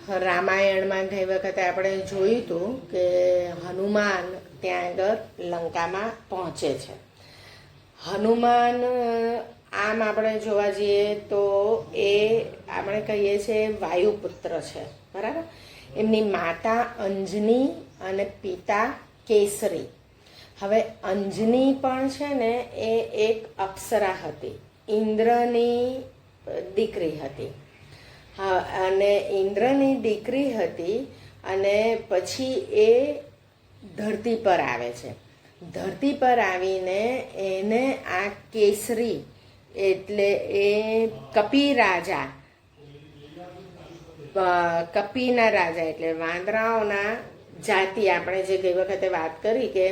રામાયણમાં ગઈ વખતે આપણે જોયું હતું કે હનુમાન ત્યાં આગળ લંકામાં પહોંચે છે. હનુમાન આમ આપણે જોવા જઈએ તો એ આપણે કહીએ છીએ વાયુપુત્ર છે, બરાબર. એમની માતા અંજની અને પિતા કેસરી. હવે અંજની પણ છે ને એ એક અપ્સરા હતી, ઇન્દ્રની દીકરી હતી. હા, અને ઇન્દ્રની દીકરી હતી અને પછી એ ધરતી પર આવે છે. ધરતી પર આવીને એને આ કેસરી એટલે એ કપી રાજા, કપીના રાજા એટલે વાંદરાઓના જાતિ, આપણે જે ગઈ વખતે વાત કરી કે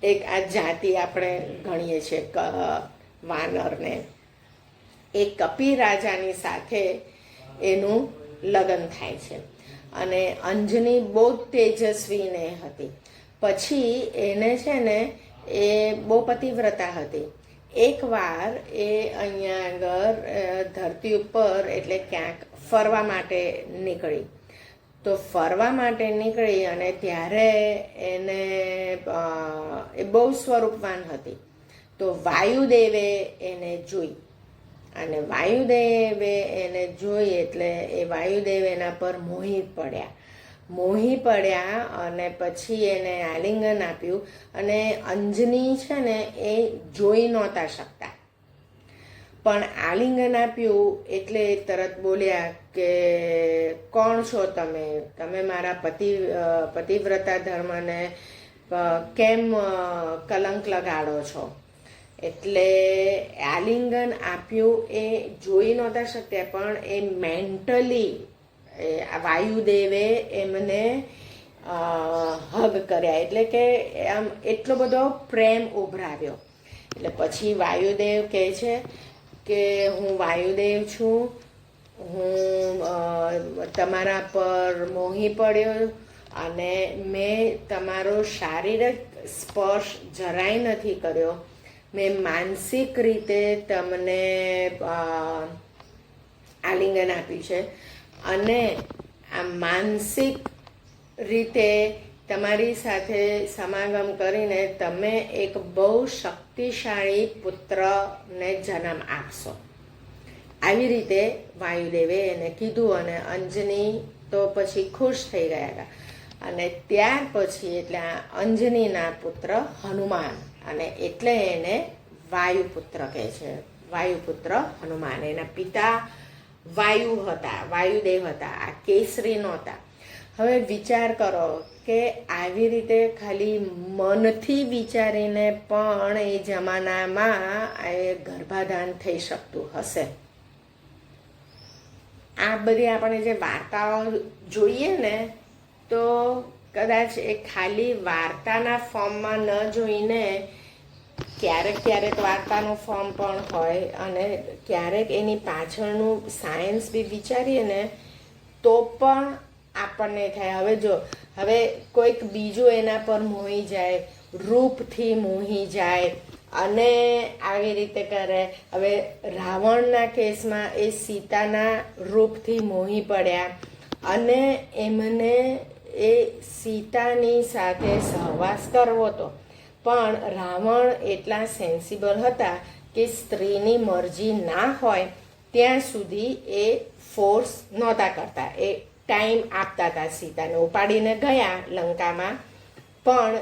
એક આ જાતિ આપણે ગણીએ છીએ વાનરને, એ કપી રાજાની સાથે એનું લગ્ન થાય છે. અને અંજની બહુ તેજસ્વીને હતી. પછી એને છે ને એ બહુ પતિવ્રતા હતી. એકવાર એ અહીંયા આગળ ધરતી ઉપર એટલે ક્યાંક ફરવા માટે નીકળી. તો ફરવા માટે નીકળી અને ત્યારે એને એ બહુ સ્વરૂપવાન હતી. તો વાયુદેવે એને જોઈ અને વાયુદેવે એને જોઈ એટલે એ વાયુદેવ એના પર મોહી પડ્યા અને પછી એને આલિંગન આપ્યું. અને અંજની છે ને એ જોઈ નહોતા શકતા, પણ આલિંગન આપ્યું એટલે તરત બોલ્યા કે કોણ છો તમે? તમે મારા પતિવ્રતા ધર્મને કેમ કલંક લગાડો છો? એટલે આલિંગન આપ્યું એ જોઈ નહોતા શકતા, પણ એ મેન્ટલી વાયુદેવે એમને હગ કર્યા, એટલે કે આમ એટલો બધો પ્રેમ ઉભરાવ્યો. એટલે પછી વાયુદેવ કહે છે કે હું વાયુદેવ છું, હું તમારા પર મોહી પડ્યો અને મેં તમારો શારીરિક સ્પર્શ જરાય નથી કર્યો, મેં માનસિક રીતે તમને આલિંગન આપ્યું છે અને આ માનસિક રીતે તમારી સાથે સમાગમ કરીને તમે એક બહુ શક્તિશાળી પુત્રને જન્મ આપશો. આવી રીતે વાયુદેવે એને કીધું અને અંજની તો પછી ખુશ થઈ ગયા હતા. અને ત્યાર પછી એટલે અંજનીના પુત્ર હનુમાન, અને એટલે એને વાયુપુત્ર કહે છે. વાયુપુત્ર હનુમાન. એના પિતા વાયુદેવ હતા, આ કેસરી નહોતા. હવે વિચાર કરો કે આવી રીતે ખાલી મનથી વિચારીને પણ એ જમાનામાં એ ગર્ભાધાન થઈ શકતું હશે. આ બધી આપણે જે વાર્તાઓ જોઈએ ને, તો કદાચ એ ખાલી વાર્તાના ફોર્મમાં ન જોઈને ક્યારેક વાર્તાનું ફોર્મ પણ હોય અને ક્યારેક એની પાછળનું સાયન્સ બી વિચારીએ ને તો પણ આપણને થાય. હવે જો કોઈક બીજું એના પર મોહી જાય, રૂપથી મોહી જાય અને આવી રીતે કરે. હવે રાવણના કેસમાં એ સીતાના રૂપથી મોહી પડ્યા અને એમને એ સીતાની સાથે સહવાસ કરવો હતો, પણ રાવણ એટલા સેન્સિબલ હતા કે સ્ત્રીની મરજી ના હોય ત્યાં સુધી એ ફોર્સ નહોતા કરતા. એ ટાઈમ આપતા હતા. સીતાને ઉપાડીને ગયા લંકામાં, પણ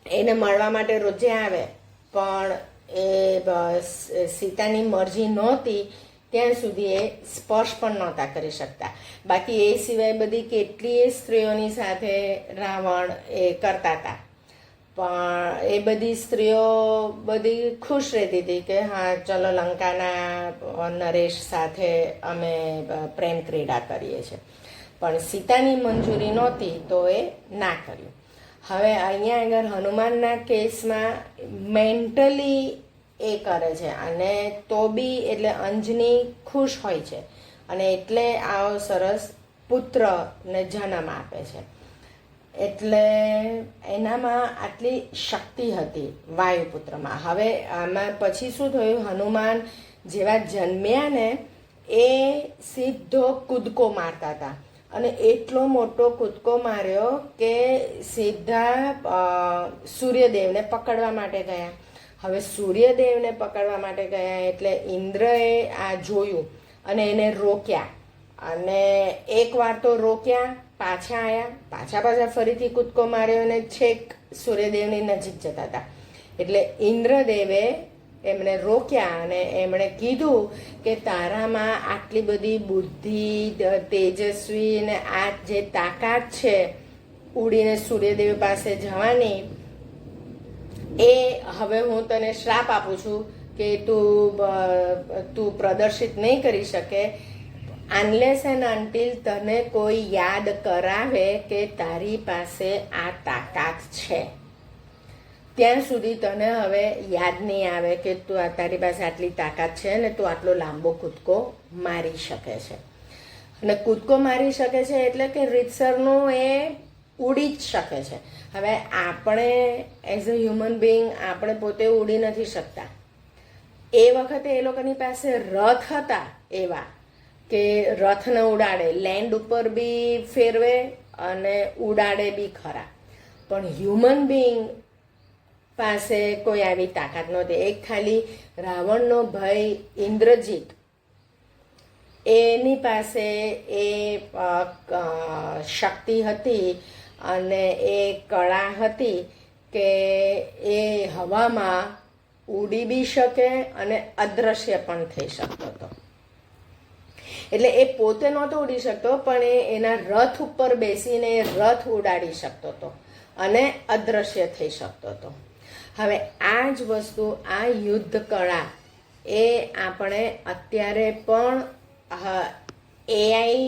એને મળવા માટે રોજે આવે, પણ એ સીતાની મરજી નહોતી ત્યાં સુધી એ સ્પર્શ પણ નહોતા કરી શકતા. બાકી એ સિવાય બધી કેટલીય સ્ત્રીઓની સાથે રાવણ એ કરતા હતા, પણ એ બધી સ્ત્રીઓ બધી ખુશ રહેતી હતી કે હા ચલો લંકાના નરેશ સાથે અમે પ્રેમ ક્રીડા કરીએ છીએ. પણ સીતાની મંજૂરી નહોતી તો એ ના કર્યું. હવે અહીંયા આગળ હનુમાનના કેસમાં મેન્ટલી એ કરે છે અને તો બી એટલે અંજની ખુશ હોય છે અને એટલે આવો સરસ પુત્રને જન્મ આપે છે. એટલે એનામાં આટલી શક્તિ હતી વાયુપુત્રમાં. હવે આમાં પછી શું થયું, હનુમાન જેવા જન્મ્યા ને એ સીધો કૂદકો મારતા હતા અને એટલો મોટો કૂદકો માર્યો કે સીધા સૂર્યદેવને પકડવા માટે ગયા. હવે સૂર્યદેવને પકડવા માટે ગયા એટલે ઇન્દ્રએ આ જોયું અને એને રોક્યા. અને એકવાર તો રોક્યા, પાછા આવ્યા, પાછા ફરીથી કૂદકો માર્યો અને છેક સૂર્યદેવની નજીક જતા હતા. એટલે ઇન્દ્રદેવે એમણે રોક્યા અને એમણે કીધું કે તારામાં આટલી બધી બુદ્ધિ, તેજસ્વી ને આ જે તાકાત છે ઉડીને સૂર્યદેવ પાસે જવાની, એ હવે હું તને શ્રાપ આપું છું કે તું પ્રદર્શિત નહીં કરી શકે અનલેસ એન્ડ અનટિલ તને કોઈ યાદ કરાવે કે તારી પાસે આ તાકાત છે. ત્યાં સુધી તને હવે યાદ નહીં આવે કે તારી પાસે આટલી તાકાત છે ને તું આટલો લાંબો કૂદકો મારી શકે છે. અને કૂદકો મારી શકે છે એટલે કે રીતસરનું એ ઉડી જ શકે છે. હવે આપણે એઝ અ હ્યુમન બિંગ આપણે પોતે ઉડી નથી શકતા. એ વખતે એ લોકોની પાસે રથ હતા એવા કે રથને ઉડાડે, લેન્ડ ઉપર બી ફેરવે અને ઉડાડે બી ખરા. પણ હ્યુમન બિંગ પાસે કોઈ આવી તાકાત નહોતી. એક ખાલી રાવણનો ભાઈ ઇન્દ્રજીત, એની પાસે એ શક્તિ હતી અને એ કળા હતી કે એ હવામાં ઉડી બી શકે અને અદૃશ્ય પણ થઈ શકતો હતો. એટલે એ પોતે નહોતો ઉડી શકતો પણ એ એના રથ ઉપર બેસીને રથ ઉડાડી શકતો હતો અને અદૃશ્ય થઈ શકતો હતો. હવે આ જ વસ્તુ, આ યુદ્ધ કળા એ આપણે અત્યારે પણ એઆઈ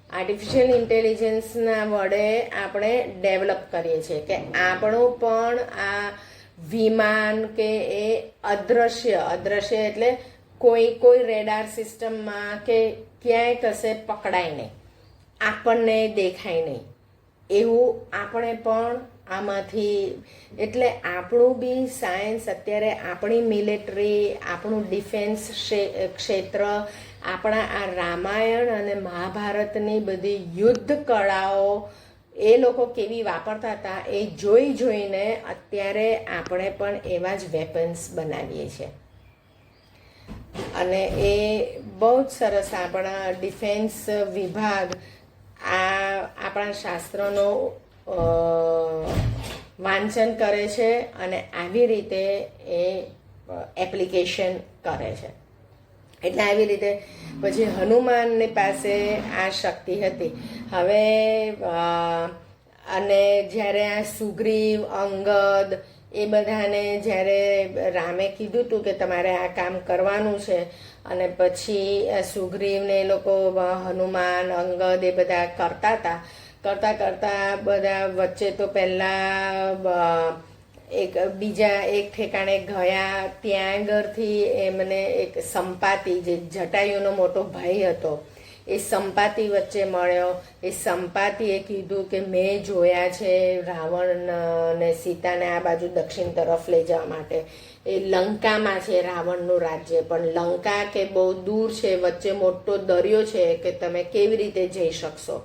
આર્ટિફિશિયલ ઇન્ટેલિજન્સના વડે આપણે ડેવલપ કરીએ છીએ કે આપણું પણ આ વિમાન કે એ અદૃશ્ય એટલે કોઈ રેડાર સિસ્ટમમાં કે ક્યાંય કશે પકડાય નહીં, આપણને દેખાય નહીં, એવું આપણે પણ આમાંથી, એટલે આપણું બી સાયન્સ અત્યારે, આપણી મિલિટરી, આપણું ડિફેન્સ ક્ષેત્ર, આપણા આ રામાયણ અને મહાભારતની બધી યુદ્ધ કળાઓ એ લોકો કેવી વાપરતા હતા એ જોઈને અત્યારે આપણે પણ એવા જ વેપન્સ બનાવીએ છીએ. અને એ બહુ જ સરસ આપણા ડિફેન્સ વિભાગ આપણા શાસ્ત્રોનો વાંચન કરે છે અને આવી રીતે એ એપ્લિકેશન કરે છે. એટલે આવી રીતે પછી હનુમાનની પાસે આ શક્તિ હતી. હવે અને જ્યારે આ સુગ્રીવ, અંગદ એ બધાને જ્યારે રામે કીધું હતું કે તમારે આ કામ કરવાનું છે, અને પછી સુગ્રીવને એ લોકો હનુમાન, અંગદ એ બધા કરતા બધા વચ્ચે તો પહેલાં બીજા એક ઠેકાણે ગયા. ત્યાં આગળથી એમને એક સંપાતિ, જે જટાયુનો મોટો ભાઈ હતો, એ સંપાતિ વચ્ચે મળ્યો. એ સંપાતિએ કીધું કે મેં જોયા છે રાવણ ને સીતાને આ બાજુ દક્ષિણ તરફ લઈ જવા માટે. એ લંકામાં છે રાવણનું રાજ્ય, પણ લંકા કે બહુ દૂર છે, વચ્ચે મોટો દરિયો છે કે તમે કેવી રીતે જઈ શકશો.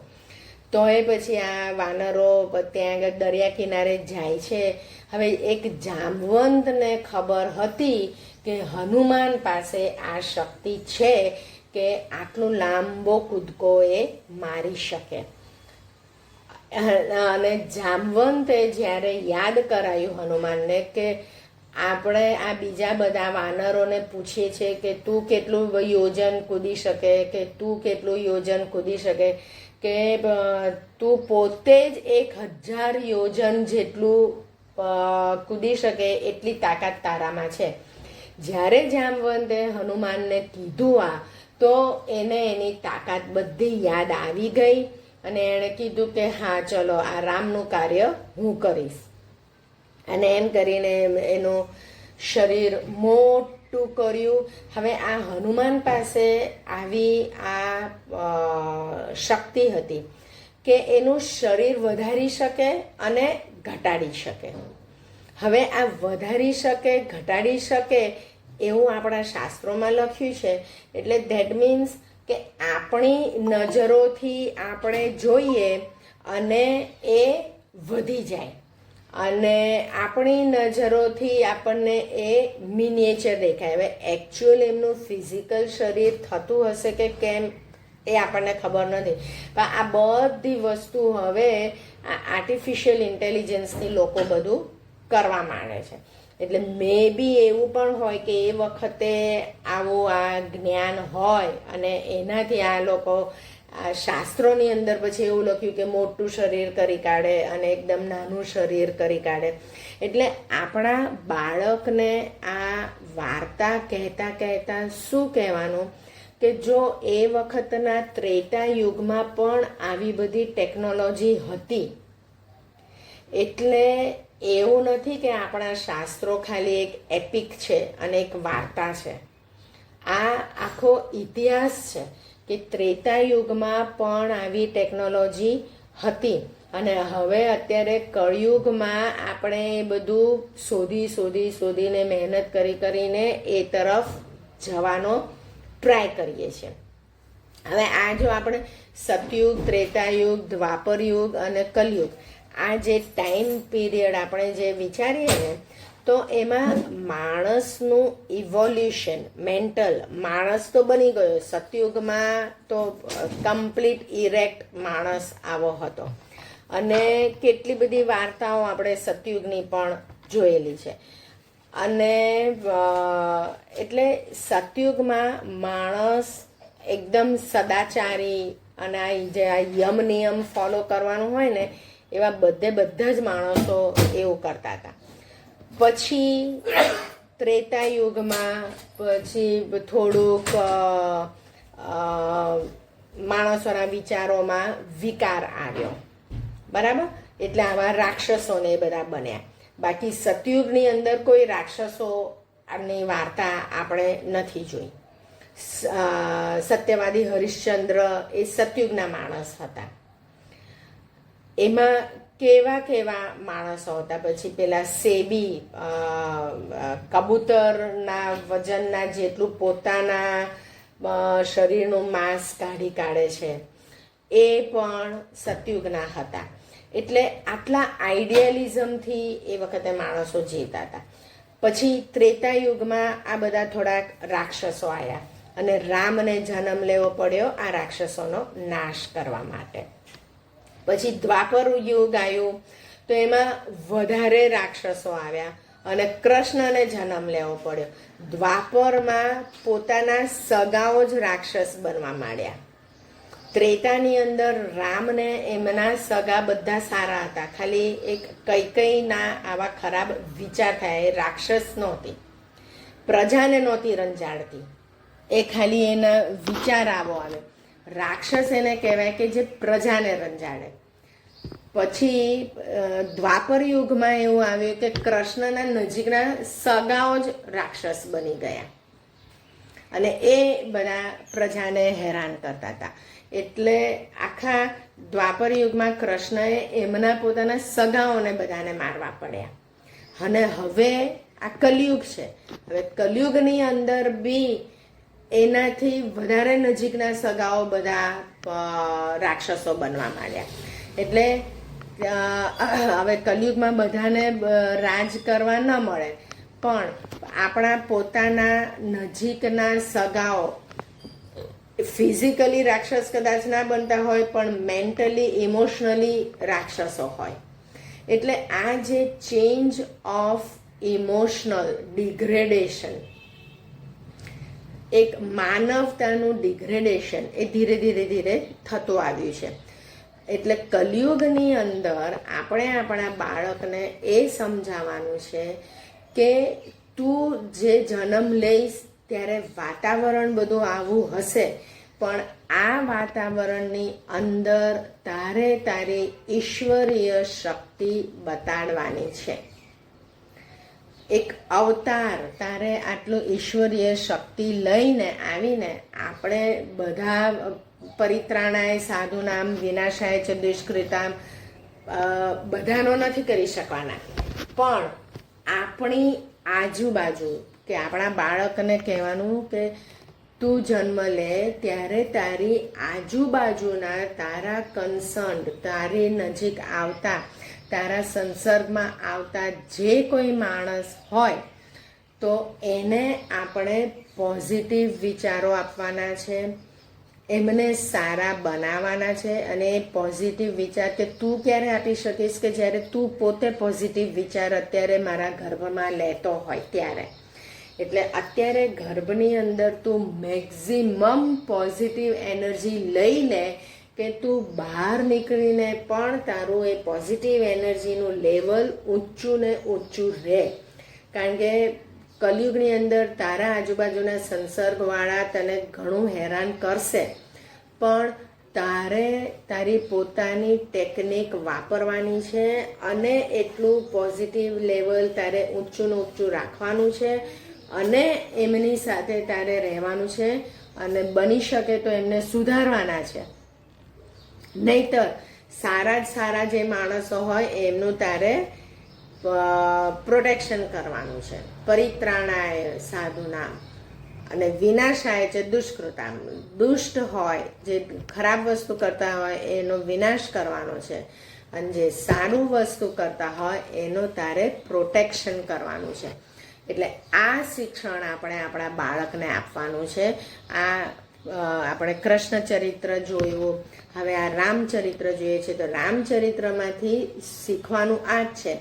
તો એ પછી આ વાનરો ત્યાં આગળ દરિયા કિનારે જાય છે. હવે એક જામવંતને ખબર હતી કે હનુમાન પાસે આ શક્તિ છે કે આટલું લાંબો કૂદકો એ મારી શકે. અને જામવંતે જ્યારે યાદ કરાયું હનુમાનને કે આપણે આ બીજા બધા વાનરોને પૂછીએ છીએ કે તું કેટલું યોજન કૂદી શકે, કે તું કેટલું યોજન કૂદી શકે, કે તું પોતે જ 1000 યોજન જેટલું કૂદી શકે એટલી તાકાત તારામાં છે. જ્યારે જામવંતે હનુમાનને કીધું આ, તો એને એની તાકાત બધી યાદ આવી ગઈ અને એણે કીધું કે હા ચલો આ રામનું કાર્ય હું કરીશ. અને એમ કરીને એનું શરીર મોટું કર્યું. હવે આ હનુમાન પાસે આવી આ શક્તિ હતી કે એનું શરીર વધારી શકે અને ઘટાડી શકે. હવે આ વધારી શકે, ઘટાડી શકે એવું આપણા શાસ્ત્રોમાં લખ્યું છે. એટલે ધેટ મીન્સ કે આપણી નજરોથી આપણે જોઈએ અને એ વધી જાય, અને આપણી નજરોથી આપણને એ મિનિએચર દેખાય. હવે એકચ્યુઅલ એમનું ફિઝિકલ શરીર થતું હશે કે કેમ એ આપણને ખબર નથી, પણ આ બધી વસ્તુ હવે આ આર્ટિફિશિયલ ઇન્ટેલિજન્સથી લોકો બધું કરવા માંડે છે. એટલે મે બી એવું પણ હોય કે એ વખતે આવું આ જ્ઞાન હોય અને એનાથી આ લોકો શાસ્ત્રોની અંદર પછી એવું લખ્યું કે મોટું શરીર કરી કાઢે અને એકદમ નાનું શરીર કરી કાઢે. એટલે આપણા બાળકને આ વાર્તા કહેતા કહેતા શું કહેવાનું કે જો એ વખતના ત્રેતા યુગમાં પણ આવી બધી ટેકનોલોજી હતી, એટલે એવું નથી કે આપણા શાસ્ત્રો ખાલી એક એપિક છે અને એક વાર્તા છે. આ આખો ઇતિહાસ છે કે ત્રેતા યુગમાં પણ આવી ટેકનોલોજી હતી, અને હવે અત્યારે કળયુગમાં આપણે એ બધું શોધીને મહેનત કરીને એ તરફ જવાનો ટ્રાય કરીએ છીએ. હવે આ જો આપણે સતયુગ, ત્રેતાયુગ, દ્વાપર યુગ અને કલયુગ, આ જે ટાઈમ પીરિયડ આપણે જે વિચારીએ ને, તો એમાં માણસનું ઇવોલ્યુશન, મેન્ટલ માણસ તો બની ગયો. સતયુગમાં તો કમ્પ્લીટ ઇરેક્ટ માણસ આવો હતો, અને કેટલી બધી વાર્તાઓ આપણે સતયુગની પણ જોયેલી છે. અને એટલે સતયુગમાં માણસ એકદમ સદાચારી અને આ જે આ યમ નિયમ ફોલો કરવાનું હોય ને, એવા બધા જ માણસો એવું કરતા હતા. પછી ત્રેતાયુગમાં પછી થોડુંક માણસોના વિચારોમાં વિકાર આવ્યો, બરાબર. એટલે આવા રાક્ષસોને એ બધા બન્યા. બાકી સતયુગની અંદર કોઈ રાક્ષસોની વાર્તા આપણે નથી જોઈ. સત્યવાદી હરિશ્ચંદ્ર એ સતયુગના માણસ હતા. એમાં કેવા માણસો હતા. પછી પેલા સેબી કબૂતરના વજનના જેટલું પોતાના શરીરનું માંસ કાઢી કાઢે છે, એ પણ સતયુગના હતા. એટલે આટલા આઈડિયાલિઝમથી એ વખતે માણસો જીવતા હતા. પછી ત્રેતાયુગમાં આ બધા થોડાક રાક્ષસો આવ્યા અને રામને જન્મ લેવો પડ્યો આ રાક્ષસોનો નાશ કરવા માટે. પછી દ્વાપર યુગ આવ્યું તો એમાં વધારે રાક્ષસો આવ્યા અને કૃષ્ણને જન્મ લેવો પડ્યો. દ્વાપરમાં પોતાના સગાઓ જ રાક્ષસ બનવા માંડ્યા. ત્રેતાની અંદર રામને એમના સગા બધા સારા હતા, ખાલી એક કૈકેયીના આવા ખરાબ વિચાર થયા. એ રાક્ષસ નહોતી, પ્રજાને નહોતી રંજાડતી, એ ખાલી એના વિચાર આવો આવે. રાક્ષસ એને કહેવાય કે જે પ્રજાને રંજાડે. પછી દ્વાપર યુગમાં એવું આવ્યું કે કૃષ્ણના નજીકના સગાઓ જ રાક્ષસ બની ગયા અને એ બધા પ્રજાને હેરાન કરતા હતા. એટલે આખા દ્વાપર યુગમાં કૃષ્ણએ એમના પોતાના સગાઓને બધાને મારવા પડ્યા. અને હવે આ કલયુગ છે. હવે કલયુગની અંદર બી એનાથી વધારે નજીકના સગાઓ બધા રાક્ષસો બનવા માંડ્યા. એટલે હવે કલયુગમાં બધાને રાજ કરવા ન મળે, પણ આપણા પોતાના નજીકના સગાઓ ફિઝિકલી રાક્ષસ કદાચ ના બનતા હોય, પણ મેન્ટલી ઇમોશનલી રાક્ષસો હોય. એટલે આ જે ચેન્જ ઓફ ઇમોશનલ ડિગ્રેડેશન, એક માનવતાનું ડિગ્રેડેશન, એ ધીરે ધીરે થતું આવ્યું છે. એટલે કલયુગની અંદર આપણે આપણા બાળકને એ સમજાવવાનું છે કે તું જે જન્મ લઈશ ત્યારે વાતાવરણ બધું આવું હશે, પણ આ વાતાવરણની અંદર તારે તારી ઈશ્વરીય શક્તિ બતાડવાની છે. એક અવતાર, તારે આટલું ઈશ્વરીય શક્તિ લઈને આવીને આપણે બધા પરિત્રાણાય સાધુનામ વિનાશાય ચ દુષ્કૃતામ બધાનો નથી કરી શકવાના, પણ આપણી આજુબાજુ કે આપણા બાળકને કહેવાનું કે તું જન્મ લે ત્યારે તારી આજુબાજુના તારા કન્સર્ન, તારી નજીક આવતા, તારા સંસર્ગમાં આવતા જે કોઈ માણસ હોય તો એને આપણે પોઝિટિવ વિચારો આપવાના છે, એમને સારા બનાવવાના છે. અને એ પોઝિટિવ વિચાર કે તું ક્યારે આપી શકીશ કે જ્યારે તું પોતે પોઝિટિવ વિચાર અત્યારે મારા ગર્ભમાં લેતો હોય ત્યારે. એટલે અત્યારે ગર્ભની અંદર તું મેક્ઝિમમ પોઝિટિવ એનર્જી લઈ લે કે તું બહાર નીકળીને પણ તારું એ પોઝિટિવ એનર્જીનું લેવલ ઊંચું ને ઊંચું રહે. કારણ કે કલયુગની અંદર તારા આજુબાજુના સંસર્ગવાળા તને ઘણું હેરાન કરશે, પણ તારે તારી પોતાની ટેકનિક વાપરવાની છે અને એટલું પોઝિટિવ લેવલ તારે ઊંચું ઊંચું રાખવાનું છે અને એમની સાથે તારે રહેવાનું છે અને બની શકે તો એમને સુધારવાના છે. નહીતર સારા જે માણસો હોય એમનું તારે પ્રોટેક્શન કરવાનું છે. પરિત્રાણાય સાધુનામ અને વિનાશાય છે દુષ્કૃતામ. દુષ્ટ હોય, જે ખરાબ વસ્તુ કરતા હોય એનો વિનાશ કરવાનો છે અને જે સારું વસ્તુ કરતા હોય એનો તારે પ્રોટેક્શન કરવાનું છે. એટલે આ શિક્ષણ આપણે આપણા બાળકને આપવાનું છે. આપણે કૃષ્ણ ચરિત્ર જોયું, હવે આ રામચરિત્ર જોઈએ છે તો રામચરિત્રમાંથી શીખવાનું આ જ છે.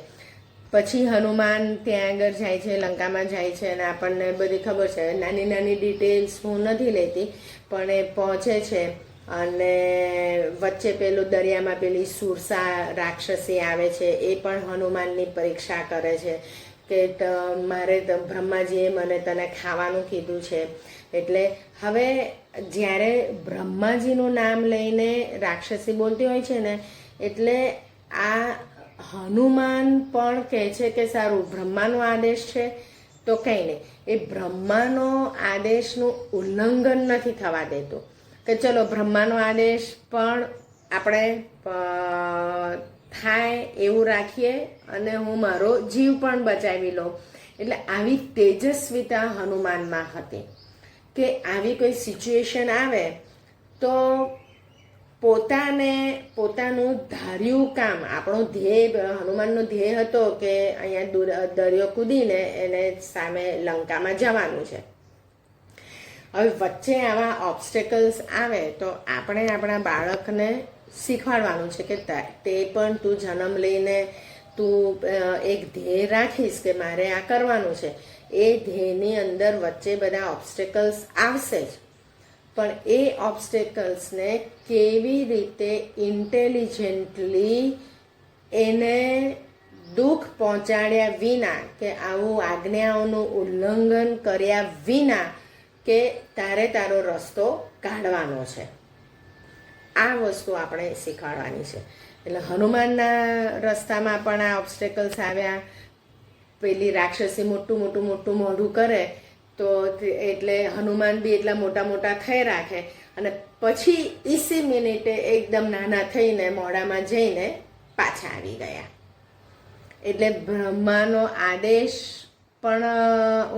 પછી હનુમાન ત્યાં આગળ જાય છે, લંકામાં જાય છે અને આપણને બધી ખબર છે. નાની નાની ડિટેલ્સ હું નથી લેતી, પણ એ પહોંચે છે અને વચ્ચે પેલું દરિયામાં પેલી સુરસા રાક્ષસી આવે છે, એ પણ હનુમાનની પરીક્ષા કરે છે કે મારે બ્રહ્માજીએ મને તને ખાવાનું કીધું છે. એટલે હવે જ્યારે બ્રહ્માજીનું નામ લઈને રાક્ષસી બોલતી હોય છે ને, એટલે આ હનુમાન પણ કહે છે કે સારું બ્રહ્માનો આદેશ છે તો કંઈ નહીં. એ બ્રહ્માનો આદેશનું ઉલ્લંઘન નથી થવા દેતું કે ચલો બ્રહ્માનો આદેશ પણ આપણે થાય એવું રાખીએ અને હું મારો જીવ પણ બચાવી લઉં. એટલે આવી તેજસ્વીતા હનુમાનમાં હતી કે આવી કોઈ સિચ્યુએશન આવે તો પોતાનું ધાર્યું કામ, આપણો ધ્યેય, હનુમાનનો ધ્યેય હતો કે અહીંયા દરિયો કૂદીને એને સામે લંકામાં જવાનું છે. હવે વચ્ચે આવા ઓબ્સ્ટેકલ્સ આવે તો આપણે આપણા બાળકને શીખવાડવાનું છે કે તે પણ તું જન્મ લઈને તું એક ધ્યેય રાખીશ કે મારે આ કરવાનું છે. એ ધ્યેયની અંદર વચ્ચે બધા ઓબ્સ્ટેકલ્સ આવશે જ, પણ એ ઓબ્સ્ટેકલ્સને કેવી રીતે ઇન્ટેલિજન્ટલી એને દુઃખ પહોંચાડ્યા વિના કે આવું આજ્ઞાઓનું ઉલ્લંઘન કર્યા વિના કે તારે તારો રસ્તો કાઢવાનો છે, આ વસ્તુ આપણે શીખવાડવાની છે. એટલે હનુમાનના રસ્તામાં પણ આ ઓબ્સ્ટેકલ્સ આવ્યા. પેલી રાક્ષસી મોટું મોઢું કરે તો એટલે હનુમાન બી એટલા મોટા થઈ રાખે અને પછી ઇસી મિનિટે એકદમ નાના થઈને મોઢામાં જઈને પાછા આવી ગયા. એટલે બ્રહ્માનો આદેશ પણ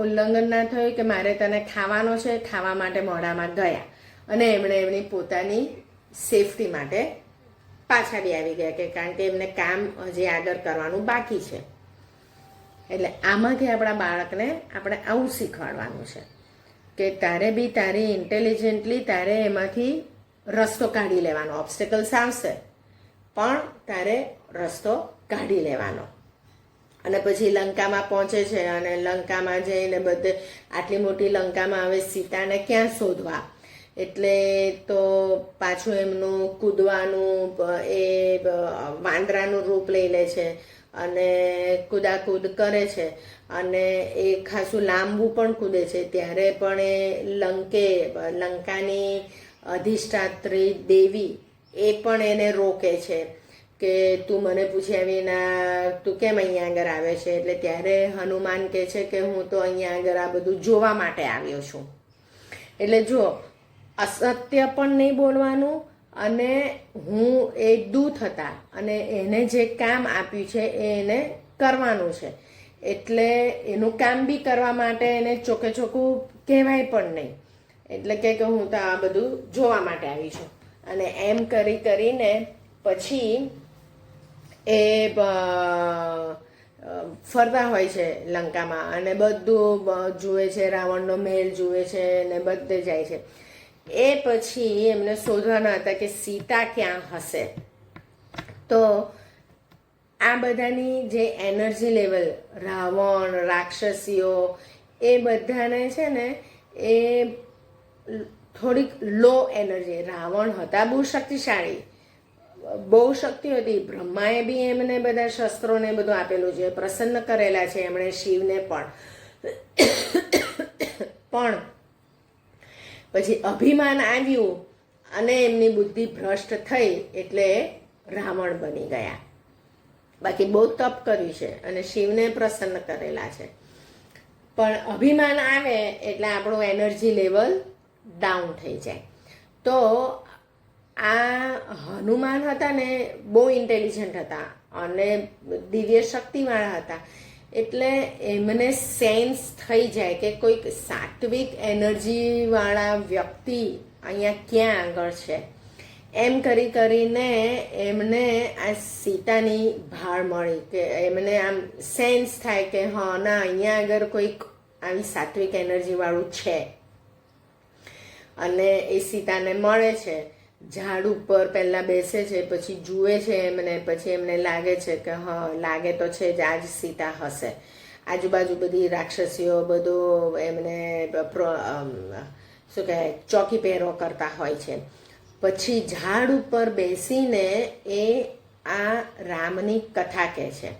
ઉલ્લંઘન ના થયું કે મારે તને ખાવાનો છે, ખાવા માટે મોઢામાં ગયા અને એમણે એમની પોતાની સેફટી માટે પાછા બી આવી ગયા કે કારણ કે એમને કામ હજી આગળ કરવાનું બાકી છે. એટલે આમાંથી આપણા બાળકને આપણે આવું શીખવાડવાનું છે કે તારે બી તારી ઇન્ટેલિજન્ટલી તારે એમાંથી રસ્તો કાઢી લેવાનો. ઓબ્સ્ટેકલ્સ આવશે પણ તારે રસ્તો કાઢી લેવાનો. અને પછી લંકામાં પહોંચે છે અને લંકામાં જઈને બધે આટલી મોટી લંકામાં હવે સીતાને ક્યાં શોધવા, એટલે તો પાછું એમનું કૂદવાનું એ વાંદરાનું રૂપ લઈ લે છે અને કૂદાકૂદ કરે છે અને એ ખાસું લાંબુ પણ કૂદે છે. ત્યારે પણ એ લંકાની અધિષ્ઠાત્રી દેવી એ પણ એને રોકે છે કે તું મને પૂછ્યા વિના તું કેમ અહીંયા આગળ આવે છે. એટલે ત્યારે હનુમાન કહે છે કે હું તો અહીંયા આગળ આ બધું જોવા માટે આવ્યો છું. એટલે જો અસત્ય પણ નહીં બોલવાનું અને હું એ દૂત હતા અને એને જે કામ આપ્યું છે એ એને કરવાનું છે. એટલે એનું કામ બી કરવા માટે એને ચોખ્ખે ચોખ્ખું કહેવાય પણ નહીં. એટલે કે હું તો આ બધું જોવા માટે આવી છું. અને એમ કરી કરીને પછી એ ફરતા હોય છે લંકામાં અને બધું જુએ છે, રાવણનો મહેલ જુએ છે ને બધે જાય છે. એ પછી એમને શોધવાના હતા કે સીતા ક્યાં હશે. તો આ બધાની જે એનર્જી લેવલ, રાવણ, રાક્ષસીઓ, એ બધાને છે ને એ થોડીક લો એનર્જી. રાવણ હતા બહુ શક્તિશાળી, બહુ શક્તિ હતી. બ્રહ્માએ બી એમને બધા શસ્ત્રોને બધું આપેલું છે, પ્રસન્ન કરેલા છે એમણે શિવને પણ. પણ પછી અભિમાન આવ્યું અને એમની બુદ્ધિ ભ્રષ્ટ થઈ એટલે રાવણ બની ગયા. બાકી બહુ તપ કર્યું છે અને શિવને પ્રસન્ન કરેલા છે. પણ અભિમાન આવે એટલે આપણું એનર્જી લેવલ ડાઉન થઈ જાય. તો આ હનુમાન હતા ને બહુ ઇન્ટેલિજન્ટ હતા અને દિવ્ય શક્તિવાળા હતા. એટલે એમને સેન્સ થઈ જાય કે કોઈક સાત્વિક એનર્જીવાળા વ્યક્તિ અહીંયા ક્યાં આગળ છે. એમ કરી કરીને એમને આ સીતાની ભાળ મળી કે એમને આમ સેન્સ થાય કે હા ના, અહીંયા આગળ કોઈક આવી સાત્વિક એનર્જીવાળું છે. અને એ સીતાને મળે છે, ઝાડ ઉપર પહેલાં બેસે છે, પછી જુએ છે એમને, પછી એમને લાગે છે કે હા લાગે તો છે જ આ જ સીતા હશે. આજુબાજુ બધી રાક્ષસીઓ બધું એમને શું કહેવાય ચોકી પહેરો કરતા હોય છે. પછી ઝાડ ઉપર બેસીને એ આ રામની કથા કહે છે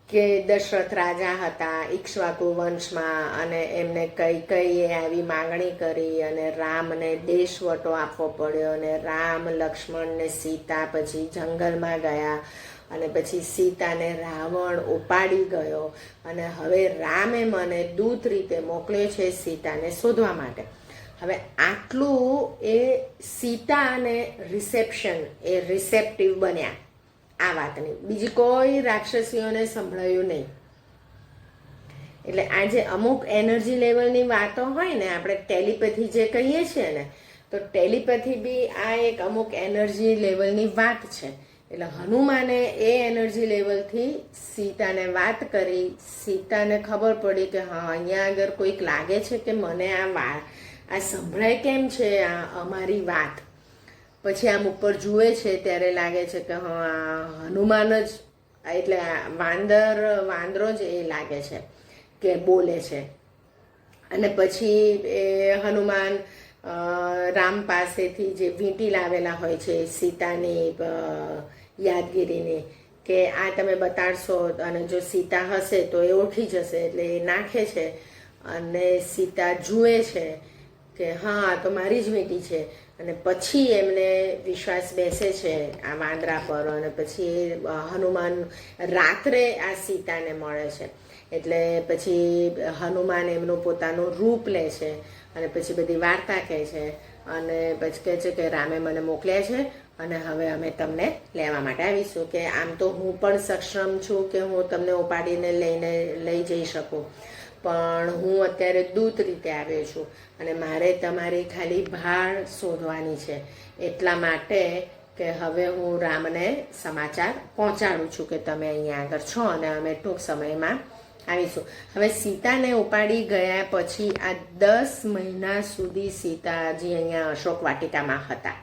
કે દશરથ રાજા હતા ઇક્ષ્વાકુ વંશમાં અને એમને કઈ આવી માંગણી કરી અને રામને દેશવટો આપવો પડ્યો અને રામ, લક્ષ્મણ ને સીતા પછી જંગલમાં ગયા અને પછી સીતાને રાવણ ઉપાડી ગયો અને હવે રામે મને દૂત રીતે મોકલ્યો છે સીતાને શોધવા માટે. હવે આટલું એ સીતા અને રિસેપ્શન, એ રિસેપ્ટિવ બન્યા આ વાતની. બીજી કોઈ રાક્ષસીઓને સંભળાયું નહીં. એટલે આ જે અમુક એનર્જી લેવલની વાતો હોય ને, આપણે ટેલિપેથી જે કહીએ છીએ ને, તો ટેલિપેથી બી આ એક અમુક એનર્જી લેવલની વાત છે. એટલે હનુમાને એ એનર્જી લેવલથી સીતાને વાત કરી. સીતાને ખબર પડી કે હા અહીંયા આગળ કોઈક લાગે છે કે મને આ સંભળાય કેમ છે આ અમારી વાત. પછી આમ ઉપર જુએ છે ત્યારે લાગે છે કે હા હનુમાન જ, એટલે વાંદરો જ એ લાગે છે કે બોલે છે. અને પછી એ હનુમાન રામ પાસેથી જે વીંટી લાવેલા હોય છે સીતાની યાદગીરીની, કે આ તમે બતાડશો અને જો સીતા હશે તો એ ઓળખી જશે. એટલે એ નાખે છે અને સીતા જુએ છે કે હા તો મારી જ વીંટી છે. અને પછી એમને વિશ્વાસ બેસે છે આ વાંદરા પર. અને પછી હનુમાન રાત્રે આ સીતાને મળે છે. એટલે પછી હનુમાન એમનું પોતાનું રૂપ લે છે અને પછી બધી વાર્તા કહે છે અને પછી કહે છે કે રામે મને મોકલ્યા છે અને હવે અમે તમને લેવા માટે આવીશું. કે આમ તો હું પણ સક્ષમ છું કે હું તમને ઉપાડીને લઈ જઈ શકું, પણ હું અત્યારે દૂત રીતે આવ્યો છું અને મારે તમારી ખાલી ભાળ શોધવાની છે. એટલા માટે કે હવે હું રામને સમાચાર પહોંચાડું છું કે તમે અહીંયા આગળ છો અને અમે ટૂંક સમયમાં આવીશું. હવે સીતાને ઉપાડી ગયા પછી આ 10 મહિના સુધી સીતાજી અહીંયા અશોક વાટિકામાં હતા.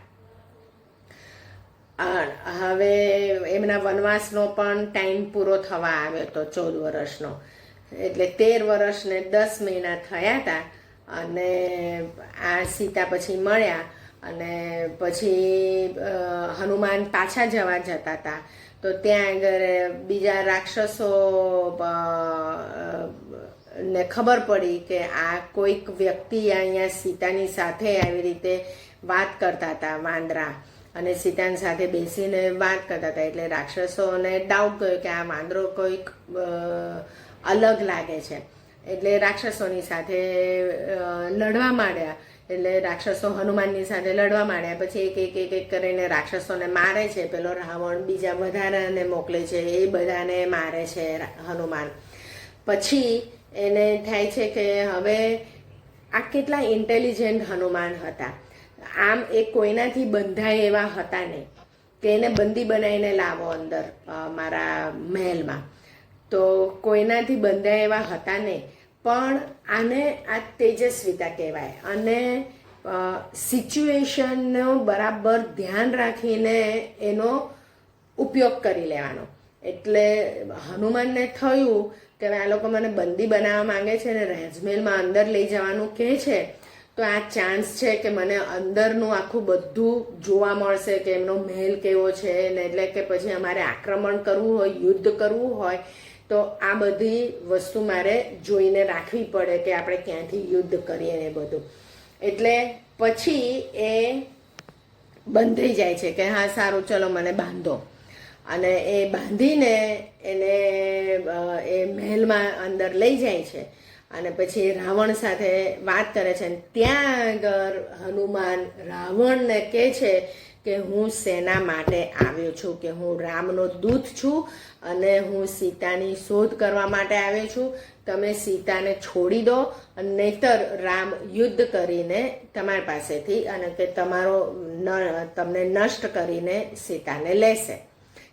હવે એમના વનવાસનો પણ ટાઈમ પૂરો થવા આવ્યો હતો, 14 વર્ષનો. એટલે 13 વર્ષ ને 10 મહિના થયા હતા. અને આ સીતા પછી મળ્યા અને પછી હનુમાન પાછા જવા જતા હતા. તો ત્યાં આગળ બીજા રાક્ષસો ને ખબર પડી કે આ કોઈક વ્યક્તિ અહીંયા સીતાની સાથે આવી રીતે વાત કરતા હતા, વાંદરા, અને સીતાની સાથે બેસીને વાત કરતા હતા. એટલે રાક્ષસોને ડાઉટ ગયો કે આ વાંદરો કોઈક અલગ લાગે છે. એટલે રાક્ષસોની સાથે લડવા માંડ્યા એટલે રાક્ષસો હનુમાનની સાથે લડવા માંડ્યા. પછી એક કરીને રાક્ષસોને મારે છે. પેલો રાવણ બીજા વધારાને મોકલે છે, એ બધાને મારે છે હનુમાન. પછી એને થાય છે કે હવે આ કેટલા ઇન્ટેલિજન્ટ હનુમાન હતા. આમ એ કોઈનાથી બંધાય એવા હતા નહીં કે એને બંદી બનાવીને લાવો અંદર મારા મહેલમાં. તો કોઈનાથી બંધાય એવા હતા નહીં. પણ આને આ તેજસ્વીતા કહેવાય. અને સિચ્યુએશનનો બરાબર ધ્યાન રાખીને એનો ઉપયોગ કરી લેવાનો. એટલે હનુમાનને થયું કે આ લોકો મને બંદી બનાવવા માંગે છે ને રાજમહેલમાં અંદર લઈ જવાનું કહે છે, તો આ ચાન્સ છે કે મને અંદરનું આખું બધું જોવા મળશે કે એમનો મહેલ કેવો છે ને. એટલે કે પછી અમારે આક્રમણ કરવું હોય, યુદ્ધ કરવું હોય, તો આ બધી વસ્તુ મારે જોઈને રાખવી પડે કે આપણે ક્યાંથી યુદ્ધ કરીએ ને બધું. એટલે પછી એ બંધાઈ જાય છે કે હા સારું ચલો મને બાંધો. અને એ બાંધીને એને એ મહેલમાં અંદર લઈ જાય છે. અને પછી રાવણ સાથે વાત કરે છે. અને ત્યાં આગળ હનુમાન રાવણને કહે છે કે હું શેના માટે આવ્યો છું, કે હું રામનો દૂત છું અને હું સીતાની શોધ કરવા માટે આવ્યો છું. તમે સીતાને છોડી દો અને નહીતર રામ યુદ્ધ કરીને તમારી પાસેથી અને કે તમને નષ્ટ કરીને સીતાને લેશે,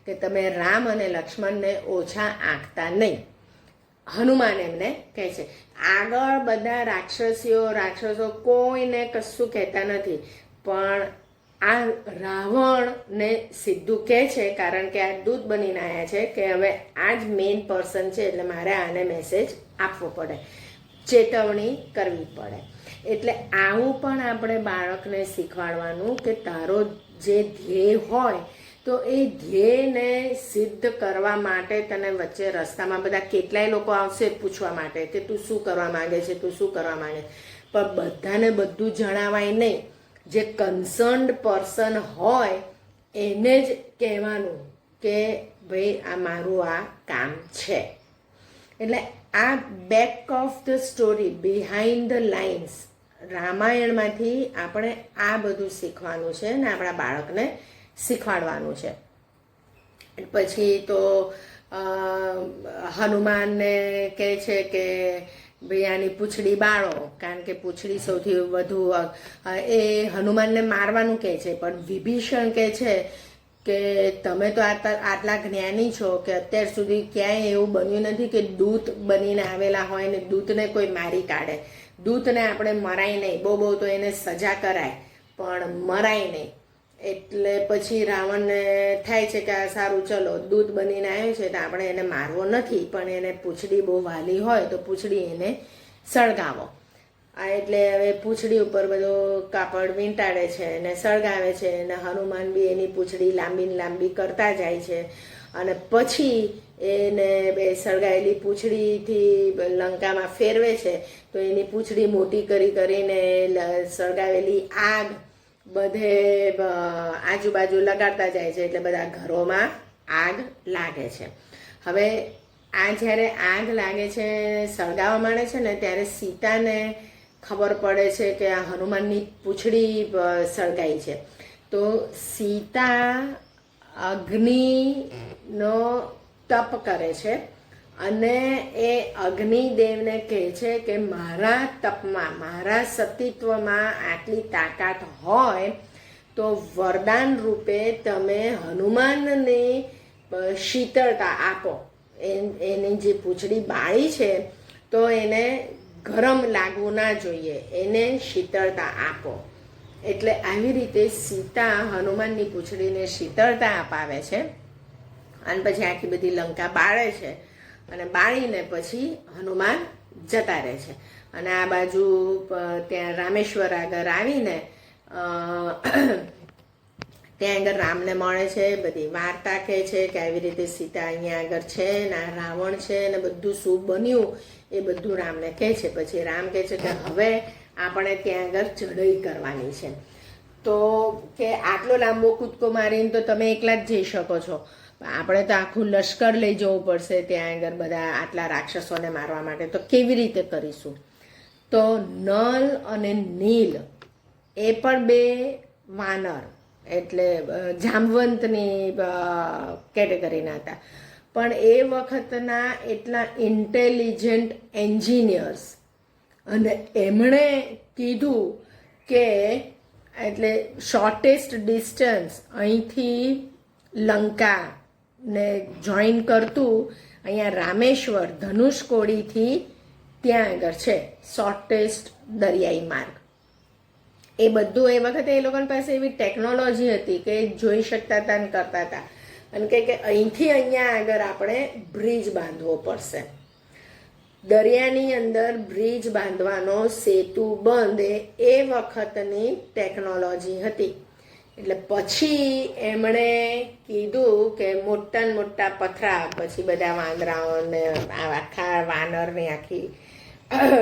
કે તમે રામ અને લક્ષ્મણને ઓછા આંકતા નહીં. હનુમાન એમને કહે છે. આગળ બધા રાક્ષસો કોઈને કશું કહેતા નથી, પણ આ રાવણને સીધું કહે છે, કારણ કે આ દૂત બનીને આવ્યા છે કે હવે આ જ મેઇન પર્સન છે, એટલે મારે આને મેસેજ આપવો પડે, ચેતવણી કરવી પડે. એટલે આવું પણ આપણે બાળકને શીખવાડવાનું કે તારો જે ધ્યેય હોય તો એ ધ્યેયને સિદ્ધ કરવા માટે તને વચ્ચે રસ્તામાં બધા કેટલાય લોકો આવશે પૂછવા માટે કે તું શું કરવા માંગે છે, તું શું કરવા માંગે. પણ બધાને બધું જણાવાય નહીં. જે કન્સર્ન્ડ પર્સન હોય એને જ કહેવાનું કે ભાઈ આ મારું આ કામ છે. એટલે આ back of the story, behind the lines, રામાયણમાંથી આપણે આ બધું શીખવાનું છે ને આપણા બાળકને શીખવાડવાનું છે. પછી તો હનુમાનને કહે છે કે ભાઈ આની પૂંછડી બાળો, કારણ કે પૂંછડી સૌથી વધુ એ હનુમાનને મારવાનું કહે છે. પણ વિભીષણ કહે છે કે તમે તો આટલા જ્ઞાની છો કે અત્યાર સુધી ક્યાંય એવું બન્યું નથી કે દૂત બનીને આવેલા હોય ને દૂતને કોઈ મારી કાઢે. દૂતને આપણે મરાય નહીં, બહુ તો એને સજા કરાય પણ મરાય નહીં. એટલે પછી રાવણને થાય છે કે આ સારું ચલો દૂત બનીને આવ્યો છે તો આપણે એને મારવો નથી, પણ એને પૂંછડી બહુ વાલી હોય તો પૂંછડી એને સળગાવો. એટલે હવે પૂંછડી ઉપર બધો કાપડ વીંટાળે છે અને સળગાવે છે. અને હનુમાન બી એની પૂંછડી લાંબી કરતા જાય છે. અને પછી એને બે સળગાયેલી પૂંછડીથી લંકામાં ફેરવે છે તો એની પૂંછડી મોટી કરીને સળગાવેલી આગ બધે આજુબાજુ લગાડતા જાય છે. એટલે બધા ઘરોમાં આગ લાગે છે. હવે આ જ્યારે આગ લાગે છે, સળગાવવા માંડે છે ને, ત્યારે સીતાને ખબર પડે છે કે આ હનુમાનની પૂંછડી સળગાઈ છે. તો સીતા અગ્નિનો તપ કરે છે અને એ અગ્નિદેવને કહે છે કે મારા તપમાં, મારા સતીત્વમાં આટલી તાકાત હોય તો વરદાન રૂપે તમે હનુમાનની શીતળતા આપો. એની જે પૂંછડી બાળી છે તો એને ગરમ લાગવું ના જોઈએ, એને શીતળતા આપો. એટલે આવી રીતે સીતા હનુમાનની પૂંછડીને શીતળતા અપાવે છે. અને પછી આખી બધી લંકા બાળે છે અને બાળીને પછી હનુમાન જતા રહે છે. અને આ બાજુ ત્યાં રામેશ્વર આગળ આવીને ત્યાં આગળ રામને મળે છે, બધી વાર્તા કહે છે કે આવી રીતે સીતા અહીંયા આગળ છે ને આ રાવણ છે ને બધું શું બન્યું એ બધું રામને કહે છે. પછી રામ કહે છે કે હવે આપણે ત્યાં આગળ ચઢાઈ કરવાની છે. તો કે આટલો લાંબો કૂદકો મારીને તો તમે એકલા જ જઈ શકો છો, આપણે તો આખું લશ્કર લઈ જવું પડશે ત્યાં આગળ બધા આટલા રાક્ષસોને મારવા માટે, તો કેવી રીતે કરીશું? તો નલ અને નીલ એ પણ બે વાનર એટલે જામવંતની કેટેગરીના હતા. પણ એ વખતના એટલા ઇન્ટેલિજન્ટ એન્જિનિયર્સ, અને એમણે કીધું કે એટલે શોર્ટેસ્ટ ડિસ્ટન્સ અહીંથી લંકાને જોઈન કરતું અહીંયા રામેશ્વર ધનુષકોડીથી ત્યાં આગળ છે શોર્ટેસ્ટ દરિયાઈ માર્ગ. એ બધું એ વખતે એ લોકોની પાસે એવી ટેકનોલોજી હતી કે જોઈ શકતા હતા અને કરતા હતા. અને કે અહીંથી અહીંયા આગળ આપણે બ્રિજ બાંધવો પડશે. દરિયાની અંદર બ્રિજ બાંધવાનો સેતુ બંધ એ વખતની ટેકનોલોજી હતી. એટલે પછી એમણે કીધું કે મોટા ને મોટા પથરા, પછી બધા વાંદરાઓને આખા વાનરની આખી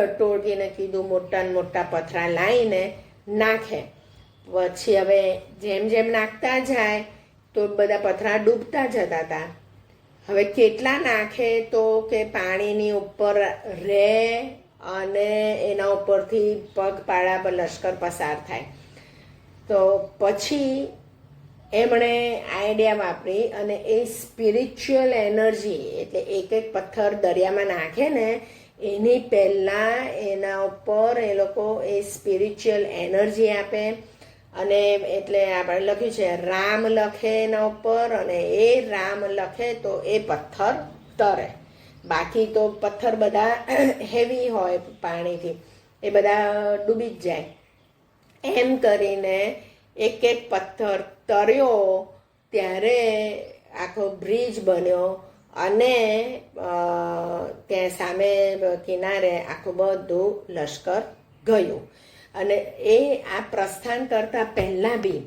ટોળકીને કીધું મોટા ને મોટા પથરા લાવીને નાખે. પછી હવે જેમ જેમ નાખતા જાય તો બધા પથરા ડૂબતા જતા હતા. હવે કેટલા નાખે તો કે પાણીની ઉપર રહે અને એના ઉપરથી પગપાળા પર લશ્કર પસાર થાય. તો પછી એમણે આઈડિયા વાપરી અને એ સ્પિરિચ્યુઅલ એનર્જી, એટલે એક એક પથ્થર દરિયામાં નાખે ને એની પહેલાં એના ઉપર એ લોકો એ સ્પિરિચ્યુઅલ એનર્જી આપે. અને એટલે આપણે લખ્યું છે રામ લખે એના ઉપર, અને એ રામ લખે તો એ પથ્થર તરે. બાકી તો પથ્થર બધા હેવી હોય પાણીથી, એ બધા ડૂબી જ જાય. એમ કરીને એક એક પથ્થર તર્યો ત્યારે આખો બ્રિજ બન્યો. અને ત્યાં સામે કિનારે આખું બધું લશ્કર ગયું. અને એ આ પ્રસ્થાન કરતા પહેલાં બી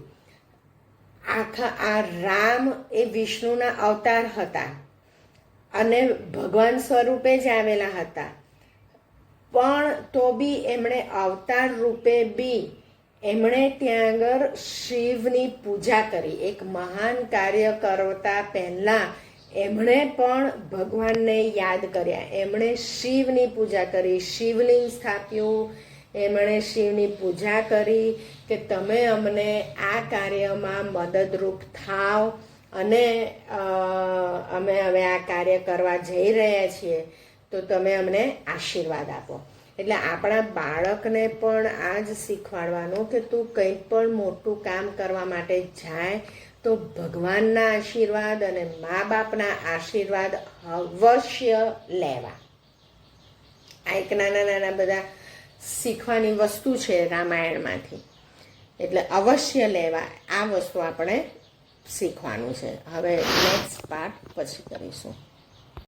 આખા આ રામ એ વિષ્ણુના અવતાર હતા અને ભગવાન સ્વરૂપે જ આવેલા હતા. પણ તો બી એમણે અવતાર રૂપે બી એમણે ત્યાં આગળ શિવની પૂજા કરી. એક મહાન કાર્ય કરતા પહેલાં એમણે પણ ભગવાનને યાદ કર્યા. એમણે શિવની પૂજા કરી, શિવલિંગ સ્થાપ્યું. એમણે શિવની પૂજા કરી કે તમે અમને આ કાર્યમાં મદદરૂપ થાવ, અને અમે હવે આ કાર્ય કરવા જઈ રહ્યા છીએ તો તમે અમને આશીર્વાદ આપો. એટલે આપણા બાળકને પણ આ જ શીખવાડવાનું કે તું કંઈ પણ મોટું કામ કરવા માટે જાય તો ભગવાનના આશીર્વાદ અને મા બાપના આશીર્વાદ અવશ્ય લેવા. આ એક નાના નાના બધા શીખવાની વસ્તુ છે રામાયણમાંથી. એટલે અવશ્ય લેવા આ વસ્તુ આપણે શીખવાનું છે. હવે નેક્સ્ટ પાર્ટ પછી કરીશું.